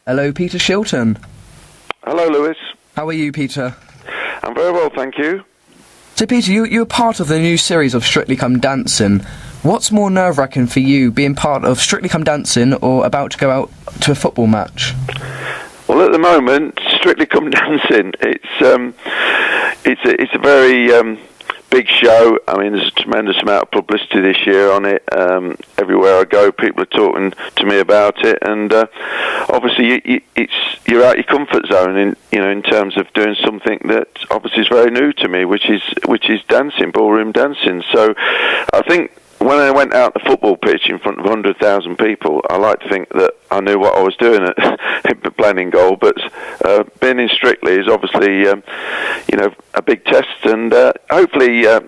Hello, Peter Shilton. Hello, Lewis. How are you, Peter? I'm very well, thank you. So, Peter, you're part of the new series of Strictly Come Dancing. What's more nerve-wracking for you, being part of Strictly Come Dancing or about to go out to a football match? Well, at the moment, Strictly Come Dancing. It's a very big show. I mean, there's a tremendous amount of publicity this year on it. Everywhere I go, people are talking to me about it, and obviously, you're out your comfort zone in terms of doing something that obviously is very new to me, which is dancing, ballroom dancing. So, I think when I went out the football pitch in front of 100,000 people, I like to think that I knew what I was doing at playing in goal. But being in Strictly is obviously, a big test, and hopefully, I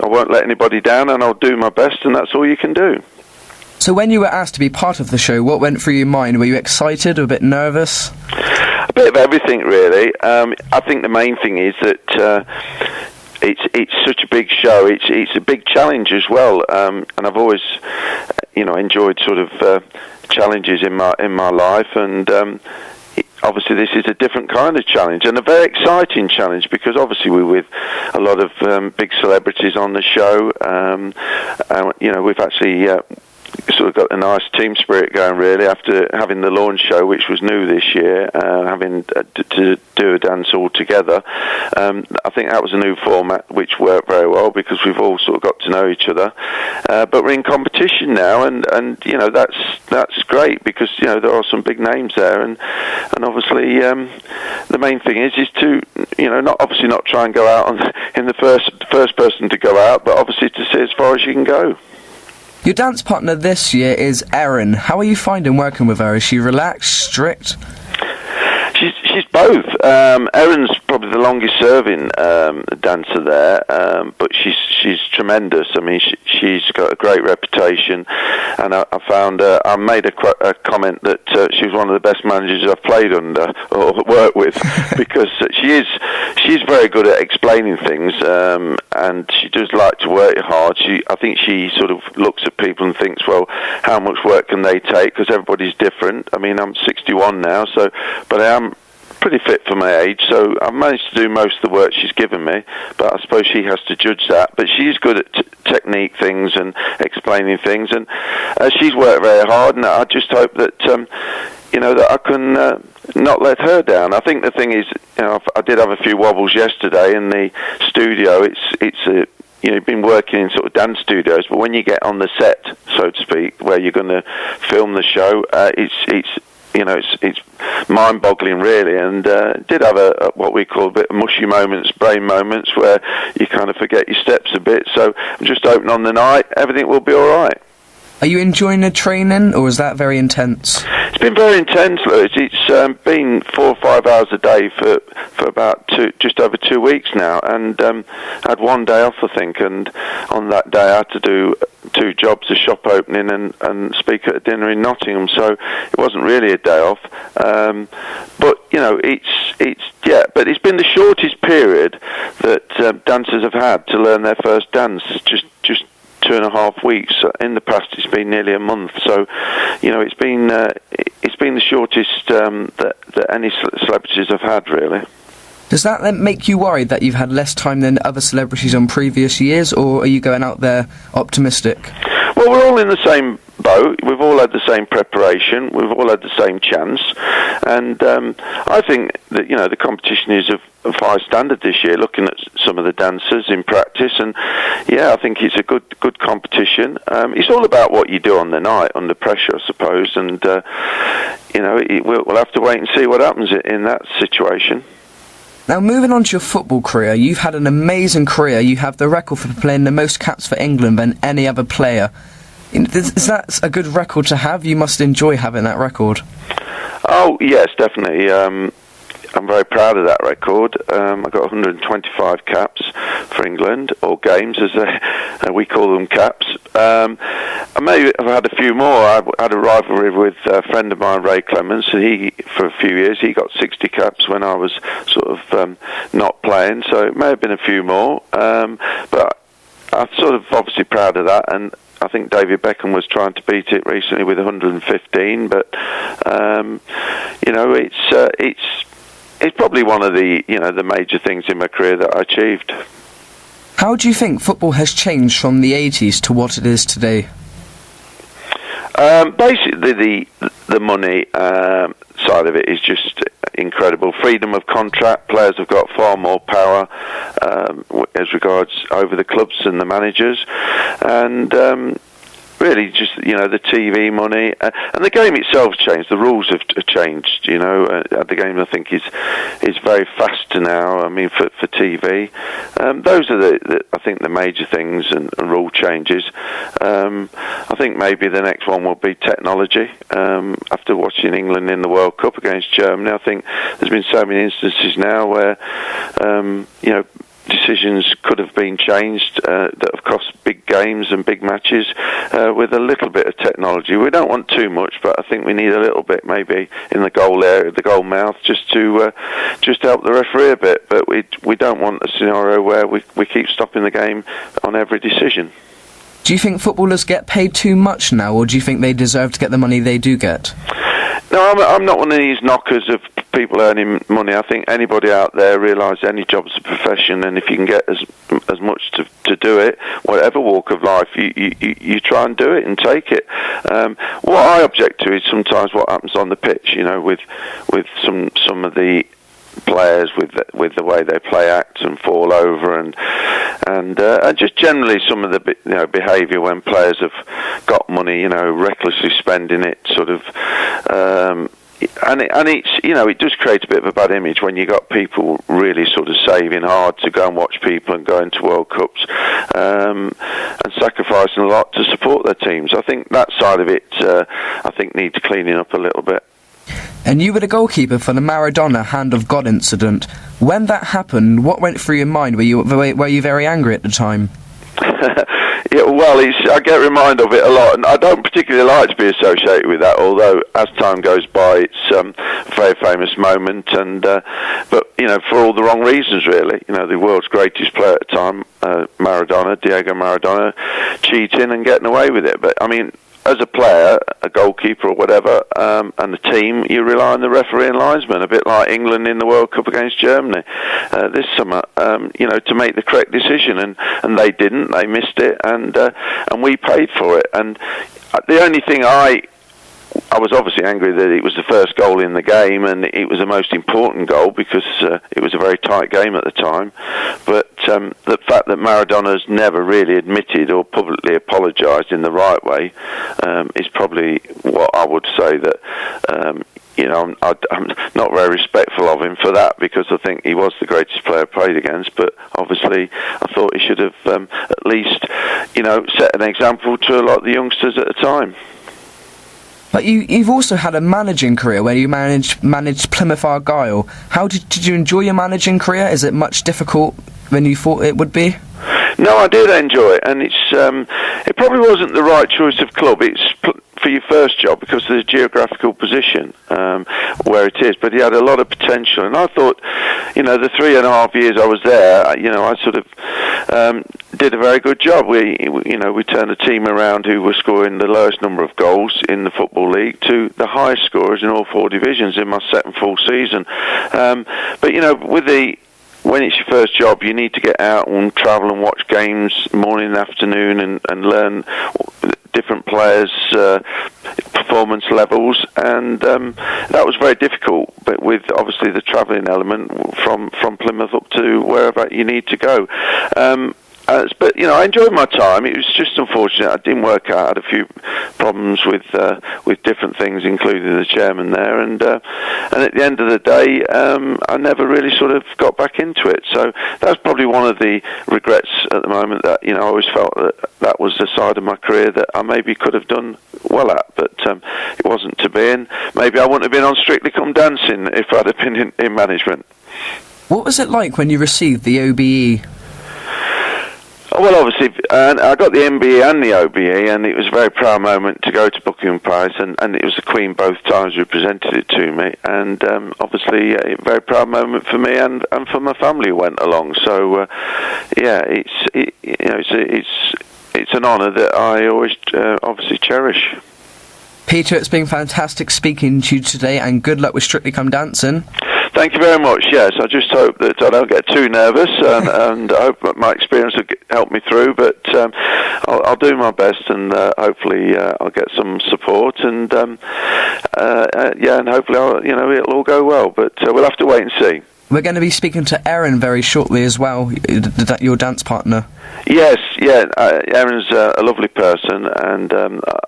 won't let anybody down, and I'll do my best, and that's all you can do. So when you were asked to be part of the show, what went through your mind? Were you excited or a bit nervous? A bit of everything, really. I think the main thing is that it's such a big show. It's a big challenge as well, and I've always, enjoyed sort of challenges in my life, and obviously this is a different kind of challenge and a very exciting challenge because obviously we're with a lot of big celebrities on the show. We've actually sort of got a nice team spirit going really after having the launch show, which was new this year, having to do a dance all together. I think that was a new format which worked very well because we've all sort of got to know each other. But we're in competition now, and that's great because there are some big names there, and obviously the main thing is to not try and go out in the first person to go out, but obviously to see as far as you can go. Your dance partner this year is Erin. How are you finding working with her? Is she relaxed, strict? She's both. Erin's probably the longest serving dancer there, but she's tremendous. I mean, she's got a great reputation, and I found I made a comment that she was one of the best managers I've played under or worked with because she's very good at explaining things, and she does like to work hard. I think she sort of looks at people and thinks, well, how much work can they take? Because everybody's different. I mean, I'm 61 now, but I am pretty fit for my age, so I've managed to do most of the work she's given me, but I suppose she has to judge that. But she's good at technique things and explaining things, and she's worked very hard, and I just hope that that I can not let her down. I think the thing is, I did have a few wobbles yesterday in the studio. It's you've been working in sort of dance studios, but when you get on the set, so to speak, where you're going to film the show, it's mind-boggling, really, and did have a what we call a bit of mushy moments, brain moments, where you kind of forget your steps a bit. So I'm just hoping on the night everything will be all right. Are you enjoying the training, or is that very intense? It's been very intense, Lewis. It's been 4 or 5 hours a day for about just over 2 weeks now, and I had one day off, I think, and on that day I had to do 2 jobs, a shop opening and speak at a dinner in Nottingham, so it wasn't really a day off. But but it's been the shortest period that dancers have had to learn their first dance, just 2.5 weeks. In the past, it's been nearly a month. So, it's been the shortest that any celebrities have had, really. Does that then make you worried that you've had less time than other celebrities on previous years, or are you going out there optimistic? Well, we're all in the same boat. We've all had the same preparation. We've all had the same chance. And I think that, the competition is of high standard this year, looking at some of the dancers in practice. And, I think it's a good competition. It's all about what you do on the night, under pressure, I suppose. And, we'll have to wait and see what happens in that situation. Now, moving on to your football career, you've had an amazing career. You have the record for playing the most caps for England than any other player. Is that a good record to have? You must enjoy having that record. Oh, yes, definitely. I'm very proud of that record. I got 125 caps for England, or games as we call them, caps. I may have had a few more. I had a rivalry with a friend of mine, Ray Clements, and for a few years, he got 60 caps when I was sort of not playing, so it may have been a few more. But I'm sort of obviously proud of that, and I think David Beckham was trying to beat it recently with 115, but it's probably one of the the major things in my career that I achieved. How do you think football has changed from the 80s to what it is today? Basically, the money side of it is just incredible. Freedom of contract. Players have got far more power as regards over the clubs and the managers, and really just the TV money, and the game itself changed. The rules have changed. The game I think is very fast now. I mean for TV, those are I think the major things and rule changes. I think maybe the next one will be technology. After watching England in the World Cup against Germany, I think there's been so many instances now where decisions could have been changed that have cost big games and big matches with a little bit of technology. We don't want too much, but I think we need a little bit maybe in the goal area, the goal mouth, just to help the referee a bit. But we don't want a scenario where we keep stopping the game on every decision. Do you think footballers get paid too much now, or do you think they deserve to get the money they do get? No, I'm not one of these knockers of people earning money. I think anybody out there realises any job's a profession, and if you can get as much to do it, whatever walk of life, you try and do it and take it. What I object to is sometimes what happens on the pitch. With some of the players with the way they play acts and fall over and just generally some of the behaviour when players have got money, recklessly spending it, sort of. And it's it does create a bit of a bad image when you got people really sort of saving hard to go and watch people and going to World Cups and sacrificing a lot to support their teams. I think that side of it I think needs cleaning up a little bit. And you were the goalkeeper for the Maradona Hand of God incident. When that happened, what went through your mind? Were you very angry at the time? Yeah, well, I get reminded of it a lot, and I don't particularly like to be associated with that. Although, as time goes by, it's a very famous moment, and but for all the wrong reasons, really. The world's greatest player at the time, Diego Maradona, cheating and getting away with it. But I mean, as a player, a goalkeeper or whatever, and the team, you rely on the referee and linesman, a bit like England in the World Cup against Germany this summer, to make the correct decision, and they didn't. They missed it, and we paid for it. And the only thing I was obviously angry that it was the first goal in the game, and it was the most important goal because it was a very tight game at the time. But the fact that Maradona's never really admitted or publicly apologised in the right way is probably what I would say that I'm not very respectful of him for that, because I think he was the greatest player I played against. But obviously, I thought he should have at least set an example to a lot of the youngsters at the time. But you've also had a managing career where you managed Plymouth Argyle. How did you enjoy your managing career? Is it much difficult than you thought it would be? No, I did enjoy it, and it probably wasn't the right choice of club. It's for your first job because of the geographical position where it is, but he had a lot of potential, and I thought, the 3.5 years I was there, I sort of did a very good job. We turned a team around who were scoring the lowest number of goals in the Football League to the highest scorers in all 4 divisions in my second full season. But when it's your first job, you need to get out and travel and watch games morning and afternoon and learn different players' performance levels, and that was very difficult. But with obviously the travelling element from Plymouth up to wherever you need to go. But I enjoyed my time. It was just unfortunate I didn't work out. I had a few problems with different things, including the chairman there, and at the end of the day, I never really sort of got back into it. So that's probably one of the regrets at the moment, that I always felt that was the side of my career that I maybe could have done well at, but it wasn't to be. And maybe I wouldn't have been on Strictly Come Dancing if I'd have been in management. What was it like when you received the OBE? Well, obviously, I got the MBE and the OBE, and it was a very proud moment to go to Buckingham Palace, and it was the Queen both times who presented it to me, and obviously a very proud moment for me and for my family who went along. So, it's an honour that I always obviously cherish. Peter, it's been fantastic speaking to you today, and good luck with Strictly Come Dancing. Thank you very much. Yes, I just hope that I don't get too nervous, and I hope that my experience will help me through. But I'll do my best, and hopefully I'll get some support, and and hopefully it'll all go well. But we'll have to wait and see. We're going to be speaking to Erin very shortly as well, your dance partner. Yes, Erin's a lovely person, and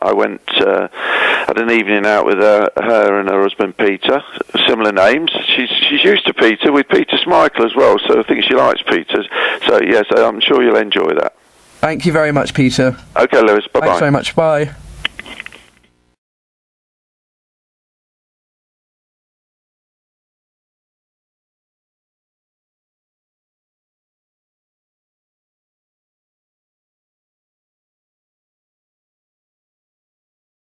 I went had an evening out with her and her husband Peter, similar names. She's used to Peter, with Peter Schmeichel as well, so I think she likes Peter. So yes, I'm sure you'll enjoy that. Thank you very much, Peter. Okay, Lewis, bye-bye. Thanks very much, bye.